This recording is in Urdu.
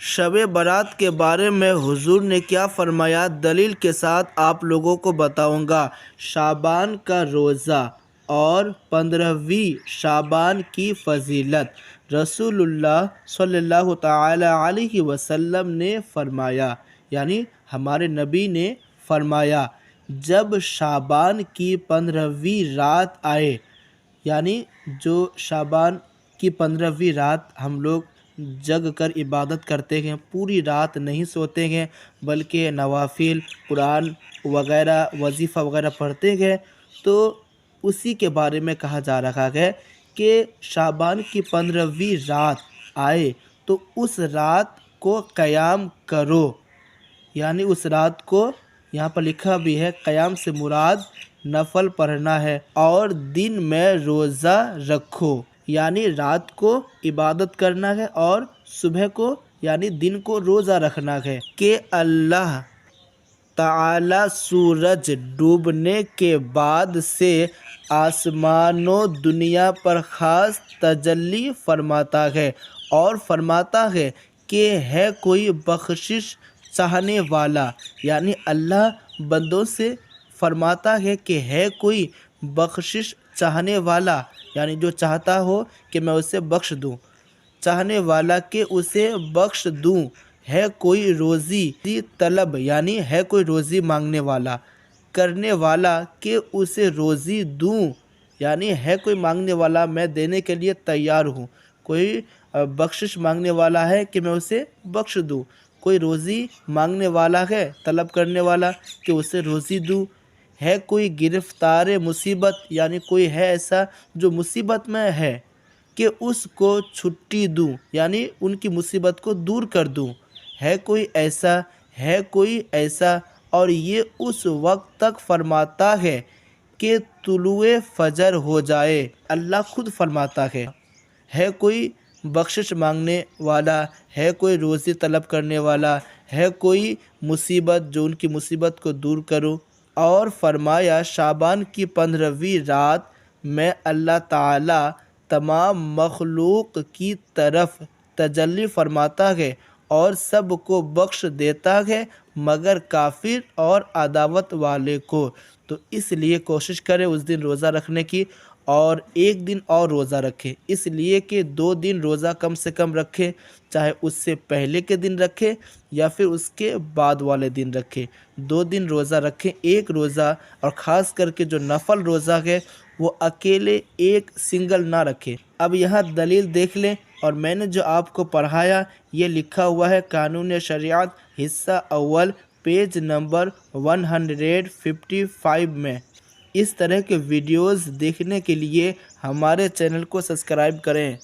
شب برات کے بارے میں حضور نے کیا فرمایا، دلیل کے ساتھ آپ لوگوں کو بتاؤں گا۔ شعبان کا روزہ اور 15ویں شعبان کی فضیلت۔ رسول اللہ صلی اللہ تعالی علیہ وسلم نے فرمایا، یعنی ہمارے نبی نے فرمایا، جب شعبان کی 15ویں رات آئے، یعنی جو شعبان کی 15ویں رات ہم لوگ جگ کر عبادت کرتے ہیں، پوری رات نہیں سوتے ہیں بلکہ نوافل، قرآن وغیرہ، وظیفہ وغیرہ پڑھتے ہیں، تو اسی کے بارے میں کہا جا رہا ہے کہ شعبان کی 15ویں رات آئے تو اس رات کو قیام کرو، یعنی اس رات کو یہاں پر لکھا بھی ہے، قیام سے مراد نفل پڑھنا ہے، اور دن میں روزہ رکھو، یعنی رات کو عبادت کرنا ہے اور صبح کو یعنی دن کو روزہ رکھنا ہے کہ اللہ تعالی سورج ڈوبنے کے بعد سے آسمان و دنیا پر خاص تجلی فرماتا ہے اور فرماتا ہے کہ ہے کوئی بخشش چاہنے والا، یعنی اللہ بندوں سے فرماتا ہے کہ ہے کوئی بخشش چاہنے والا، یعنی جو چاہتا ہو کہ میں اسے بخش دوں، چاہنے والا کہ اسے بخش دوں، ہے کوئی روزی طلب، یعنی ہے کوئی روزی مانگنے والا، کرنے والا کہ اسے روزی دوں، یعنی ہے کوئی مانگنے والا، میں دینے کے لیے تیار ہوں، کوئی بخشش مانگنے والا ہے کہ میں اسے بخش دوں، کوئی روزی مانگنے والا ہے، طلب کرنے والا کہ اسے روزی دوں، ہے کوئی گرفتار مصیبت، یعنی کوئی ہے ایسا جو مصیبت میں ہے کہ اس کو چھٹی دوں، یعنی ان کی مصیبت کو دور کر دوں، ہے کوئی ایسا، ہے کوئی ایسا، اور یہ اس وقت تک فرماتا ہے کہ طلوع فجر ہو جائے، اللہ خود فرماتا ہے کوئی بخشش مانگنے والا، ہے کوئی روزی طلب کرنے والا، ہے کوئی مصیبت جو ان کی مصیبت کو دور کرو، اور فرمایا شعبان کی 15ویں رات میں اللہ تعالی تمام مخلوق کی طرف تجلی فرماتا ہے اور سب کو بخش دیتا ہے مگر کافر اور عداوت والے کو۔ تو اس لیے کوشش کرے اس دن روزہ رکھنے کی، اور ایک دن اور روزہ رکھے، اس لیے کہ 2 دن روزہ کم سے کم رکھے، چاہے اس سے پہلے کے دن رکھے یا پھر اس کے بعد والے دن رکھے، 2 دن روزہ رکھے، ایک روزہ، اور خاص کر کے جو نفل روزہ ہے وہ اکیلے ایک سنگل نہ رکھے۔ اب یہاں دلیل دیکھ لیں، اور میں نے جو آپ کو پڑھایا یہ لکھا ہوا ہے قانون شریعت حصہ اول پیج نمبر 155 میں۔ اس طرح کے ویڈیوز دیکھنے کے لیے ہمارے چینل کو سبسکرائب کریں۔